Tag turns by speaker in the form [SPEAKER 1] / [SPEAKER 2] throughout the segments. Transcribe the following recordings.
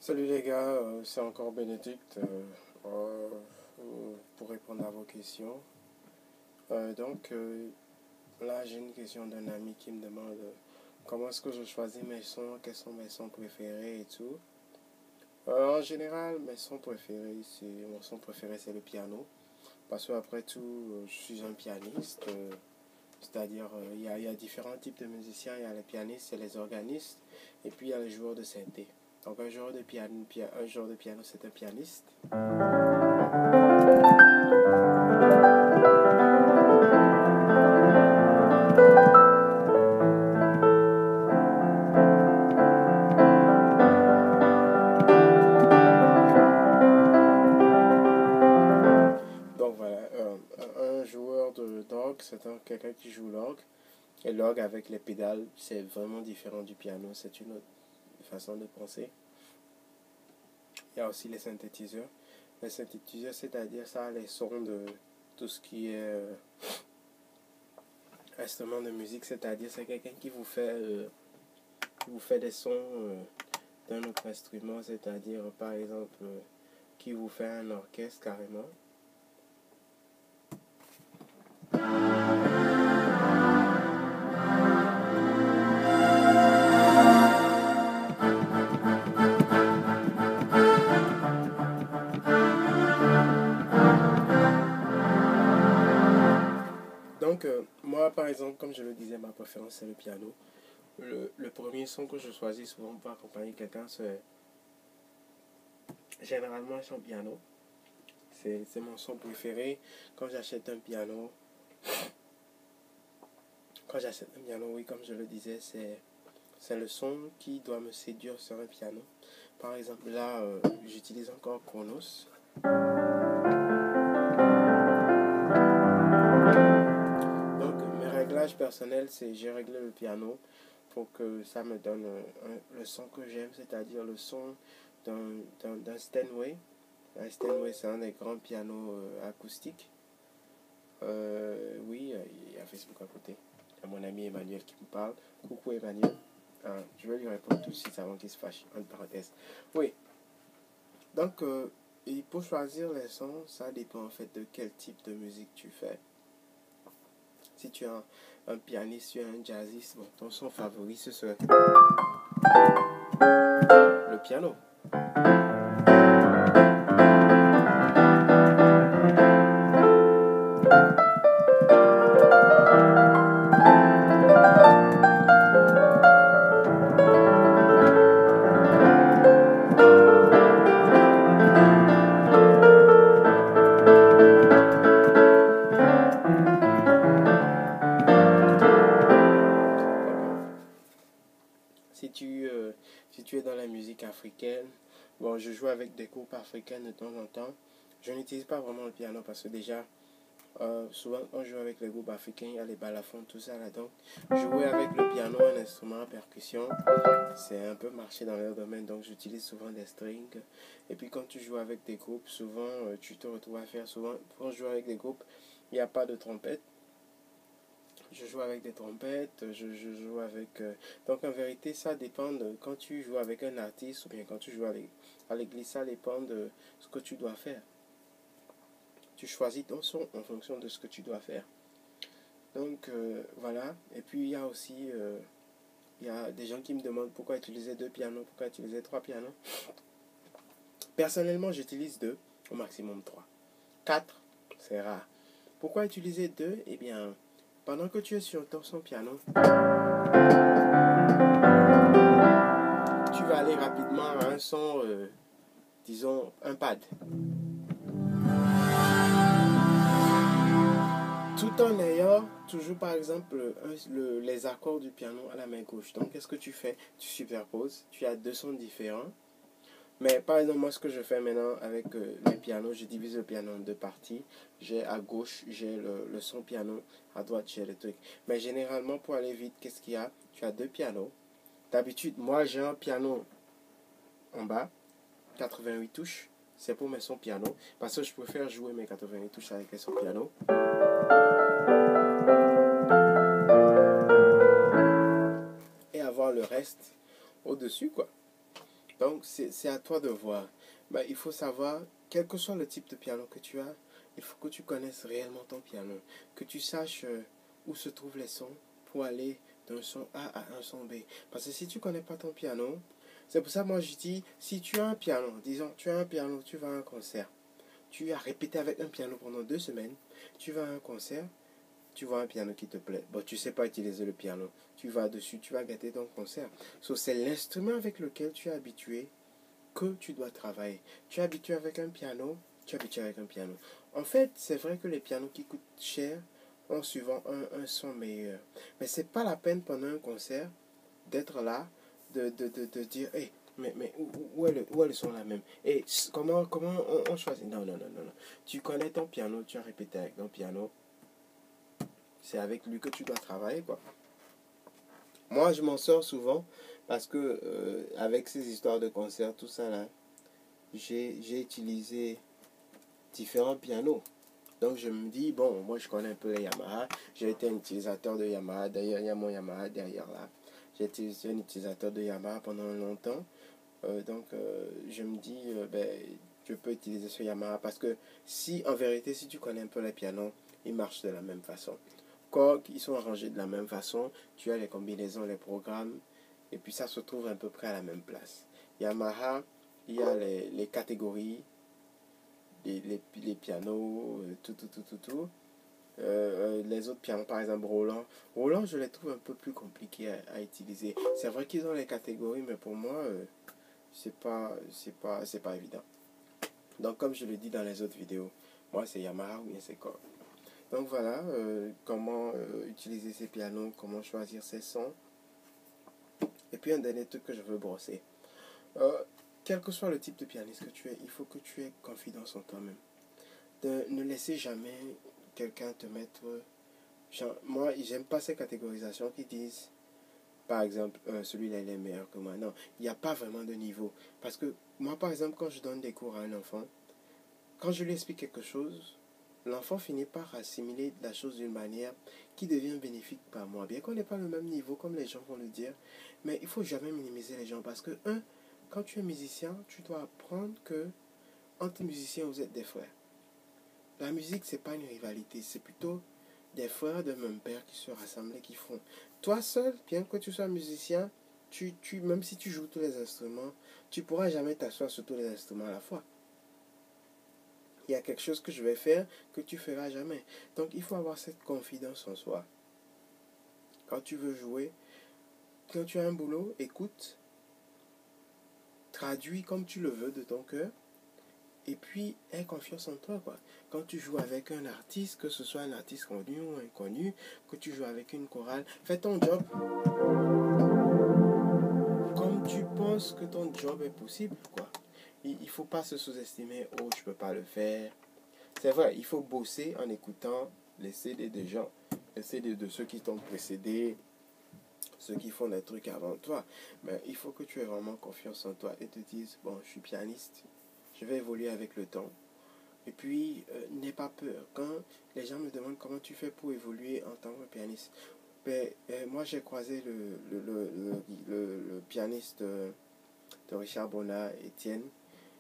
[SPEAKER 1] Salut les gars, c'est encore Bénédicte pour répondre à vos questions. Là, j'ai une question d'un ami qui me demande comment est-ce que je choisis mes sons, quels sont mes sons préférés et tout. En général, mon son préféré c'est le piano. Parce que après tout, je suis un pianiste. C'est-à-dire, il y a différents types de musiciens. Il y a les pianistes et les organistes. Et puis, il y a les joueurs de synthé. Donc, un joueur de piano, c'est un pianiste. Donc, voilà, un joueur d'orgue, quelqu'un qui joue l'orgue. Et l'orgue avec les pédales, c'est vraiment différent du piano. C'est une autre façon de penser. Il y a aussi les synthétiseurs. Les synthétiseurs, c'est-à-dire ça, les sons de tout ce qui est instrument de musique, c'est-à-dire c'est quelqu'un qui vous fait des sons d'un autre instrument, c'est-à-dire par exemple qui vous fait un orchestre carrément. Donc, moi, par exemple, comme je le disais, ma préférence, c'est le piano. Le premier son que je choisis souvent pour accompagner quelqu'un, c'est généralement un son piano. C'est mon son préféré. Quand j'achète un piano, oui, comme je le disais, c'est le son qui doit me séduire sur un piano. Par exemple, là, j'utilise encore Chronos. Donc, mes réglages personnels, c'est j'ai réglé le piano pour que ça me donne le son que j'aime, c'est-à-dire le son d'un Steinway. Un Steinway, c'est un des grands pianos acoustiques. Oui, il y a Facebook à côté. Il y a mon ami Emmanuel qui me parle. Coucou Emmanuel. Je vais lui répondre tout de suite avant qu'il se fâche, entre parenthèses. Oui, donc et pour choisir les sons, ça dépend en fait de quel type de musique tu fais. Si tu es un pianiste, tu es un jazziste, bon, ton son favori ce serait le piano. Si tu es dans la musique africaine, bon, je joue avec des groupes africains de temps en temps. Je n'utilise pas vraiment le piano parce que déjà, souvent quand je joue avec les groupes africains, il y a les balafons, tout ça là. Donc, jouer avec le piano, un instrument à percussion, c'est un peu marcher dans leur domaine. Donc, j'utilise souvent des strings. Et puis, quand tu joues avec des groupes, souvent, tu te retrouves à faire souvent. Quand je joue avec des groupes, il n'y a pas de trompette. Je joue avec des trompettes, je joue avec... Donc en vérité, ça dépend de quand tu joues avec un artiste ou bien quand tu joues à l'église, ça dépend de ce que tu dois faire. Tu choisis ton son en fonction de ce que tu dois faire. Donc voilà. Et puis il y a aussi... il y a des gens qui me demandent pourquoi utiliser 2 pianos, pourquoi utiliser 3 pianos. Personnellement, j'utilise 2, au maximum 3. 4, c'est rare. Pourquoi utiliser 2? Eh bien... Pendant que tu es sur ton piano, tu vas aller rapidement à un son, disons, un pad. Tout en ayant toujours, par exemple, les accords du piano à la main gauche. Donc, qu'est-ce que tu fais? Tu superposes, tu as 2 sons différents. Mais par exemple, moi, ce que je fais maintenant avec les pianos, je divise le piano en 2 parties. J'ai à gauche, j'ai le son piano. À droite, j'ai le truc. Mais généralement, pour aller vite, qu'est-ce qu'il y a? Tu as 2 pianos. D'habitude, moi, j'ai un piano en bas, 88 touches. C'est pour mes sons piano. Parce que je préfère jouer mes 88 touches avec les sons piano. Et avoir le reste au-dessus, quoi. Donc, c'est à toi de voir. Ben, il faut savoir, quel que soit le type de piano que tu as, il faut que tu connaisses réellement ton piano. Que tu saches où se trouvent les sons pour aller d'un son A à un son B. Parce que si tu ne connais pas ton piano, c'est pour ça que moi je dis, si tu as un piano, disons, tu as un piano, tu vas à un concert, tu as répété avec un piano pendant 2 semaines, tu vas à un concert, tu vois un piano qui te plaît. Bon, tu ne sais pas utiliser le piano. Tu vas dessus, tu vas gâter ton concert. So, c'est l'instrument avec lequel tu es habitué que tu dois travailler. Tu es habitué avec un piano, tu es habitué avec un piano. En fait, c'est vrai que les pianos qui coûtent cher ont souvent un son meilleur. Mais c'est pas la peine pendant un concert d'être là, de dire, hey, mais où est le son là même? Et comment on choisit? Non, non, non, non, non. Tu connais ton piano, tu as répété avec ton piano. C'est avec lui que tu dois travailler, quoi. Moi, je m'en sors souvent parce que avec ces histoires de concert, tout ça là, j'ai utilisé différents pianos. Donc je me dis, bon, moi je connais un peu les Yamaha. J'ai été un utilisateur de Yamaha. D'ailleurs, il y a mon Yamaha derrière là. J'ai été un utilisateur de Yamaha pendant longtemps. Je me dis, ben, je peux utiliser ce Yamaha parce que si, en vérité, si tu connais un peu les pianos, ils marchent de la même façon. Cordes, ils sont arrangés de la même façon. Tu as les combinaisons, les programmes. Et puis ça se trouve à peu près à la même place. Yamaha, il y a les catégories, les pianos, tout. Les autres pianos, par exemple Roland. Roland, je les trouve un peu plus compliqués à utiliser. C'est vrai qu'ils ont les catégories, mais pour moi, c'est pas évident. Donc, comme je le dis dans les autres vidéos, moi, c'est Yamaha ou bien c'est Korg. Donc, voilà comment utiliser ces pianos, comment choisir ces sons. Et puis, un dernier truc que je veux brosser. Euh, Quel que soit le type de pianiste que tu es, il faut que tu aies confiance en toi-même. Ne laissez jamais quelqu'un te mettre... Genre, moi, j'aime pas ces catégorisations qui disent, par exemple, celui-là, il est meilleur que moi. Non, il n'y a pas vraiment de niveau. Parce que moi, par exemple, quand je donne des cours à un enfant, quand je lui explique quelque chose, l'enfant finit par assimiler la chose d'une manière qui devient bénéfique par moi. Bien qu'on n'ait pas le même niveau, comme les gens vont le dire, mais il ne faut jamais minimiser les gens. Parce que, quand tu es musicien, tu dois apprendre que entre musiciens, vous êtes des frères. La musique, c'est pas une rivalité, c'est plutôt des frères de même père qui se rassemblent et qui font. Toi seul, bien que tu sois musicien, même si tu joues tous les instruments, tu ne pourras jamais t'asseoir sur tous les instruments à la fois. Il y a quelque chose que je vais faire que tu ne feras jamais. Donc il faut avoir cette confiance en soi. Quand tu veux jouer, quand tu as un boulot, écoute, traduis comme tu le veux de ton cœur. Et puis, aie confiance en toi, quoi. Quand tu joues avec un artiste, que ce soit un artiste connu ou inconnu, que tu joues avec une chorale, fais ton job comme tu penses que ton job est possible, quoi. Il ne faut pas se sous-estimer, oh, je ne peux pas le faire. C'est vrai, il faut bosser en écoutant les CD des gens, les CD de ceux qui t'ont précédé, ceux qui font des trucs avant toi. Mais il faut que tu aies vraiment confiance en toi et te dises, bon, je suis pianiste, je vais évoluer avec le temps. Et puis, n'aie pas peur. Quand les gens me demandent comment tu fais pour évoluer en tant que pianiste, moi j'ai croisé le pianiste de Richard Bonnat, Étienne.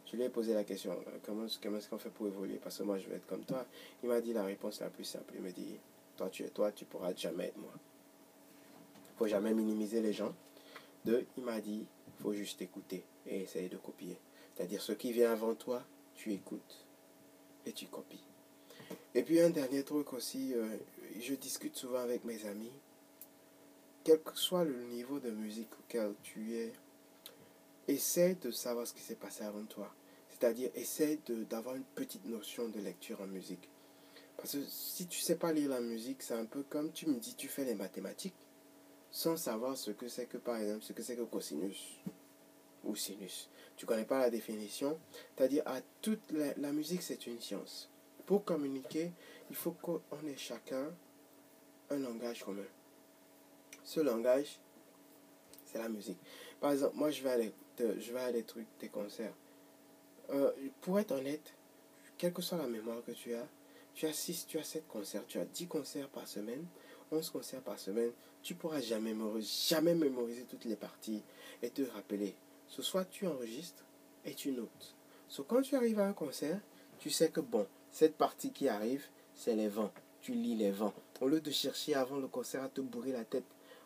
[SPEAKER 1] Je lui ai posé la question, comment est-ce qu'on fait pour évoluer? Parce que moi je veux être comme toi. Il m'a dit la réponse la plus simple. Il me dit, toi tu es toi, tu pourras jamais être moi. Il ne faut jamais minimiser les gens. Il m'a dit, il faut juste écouter et essayer de copier. C'est-à-dire, ce qui vient avant toi, tu écoutes et tu copies. Et puis un dernier truc aussi, je discute souvent avec mes amis. Quel que soit le niveau de musique auquel tu es, essaie de savoir ce qui s'est passé avant toi. C'est-à-dire, essaie d'avoir une petite notion de lecture en musique. Parce que si tu ne sais pas lire la musique, c'est un peu comme tu me dis, tu fais les mathématiques sans savoir ce que c'est que, par exemple, ce que c'est que cosinus ou sinus. Tu ne connais pas la définition. C'est-à-dire, la musique, c'est une science. Pour communiquer, il faut qu'on ait chacun un langage commun. Ce langage, c'est la musique. Par exemple, moi, je vais à des concerts. Pour être honnête, quelle que soit la mémoire que tu as 6, tu as 7 concerts, tu as 10 concerts par semaine, 11 concerts par semaine, tu ne pourras jamais mémoriser toutes les parties et te rappeler. Soit tu enregistres et tu notes. Quand tu arrives à un concert, tu sais que bon, cette partie qui arrive, c'est les vents. Tu lis les vents. Au lieu de chercher avant le concert à te bourrer la tête.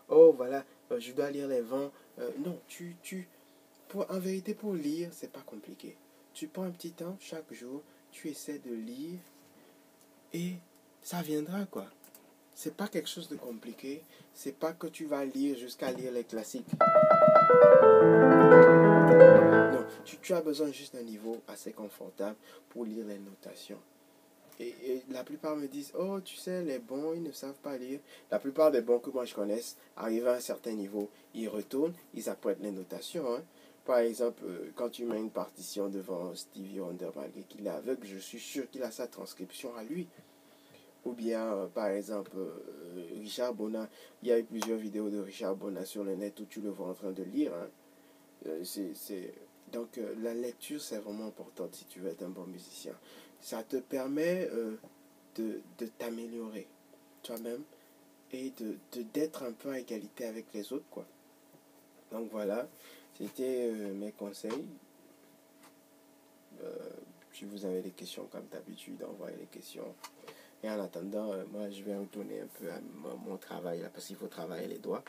[SPEAKER 1] Oh voilà, je dois lire les vents. Non, en vérité, pour lire, c'est pas compliqué. Tu prends un petit temps chaque jour, tu essaies de lire et ça viendra quoi. C'est pas quelque chose de compliqué. C'est pas que tu vas lire jusqu'à lire les classiques. Non, tu as besoin juste d'un niveau assez confortable pour lire les notations. Et la plupart me disent, oh, tu sais, les bons, ils ne savent pas lire. La plupart des bons que moi je connaisse, arrivent à un certain niveau, ils retournent, ils apprennent les notations. Hein. Par exemple, quand tu mets une partition devant Stevie Wonder, malgré qu'il est aveugle, je suis sûr qu'il a sa transcription à lui. Ou bien, par exemple, Richard Bona, il y a eu plusieurs vidéos de Richard Bona sur le net où tu le vois en train de lire. Hein. Donc, la lecture, c'est vraiment important si tu veux être un bon musicien. Ça te permet de t'améliorer toi-même et d'être un peu à égalité avec les autres, quoi. Donc, voilà, c'était mes conseils. Si vous avez des questions, comme d'habitude, envoyez les questions. Et en attendant, moi, je vais retourner un peu à mon travail, là, parce qu'il faut travailler les doigts.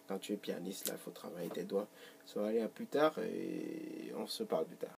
[SPEAKER 1] Quand tu es pianiste, là, il faut travailler tes doigts. Allez, à plus tard et on se parle plus tard.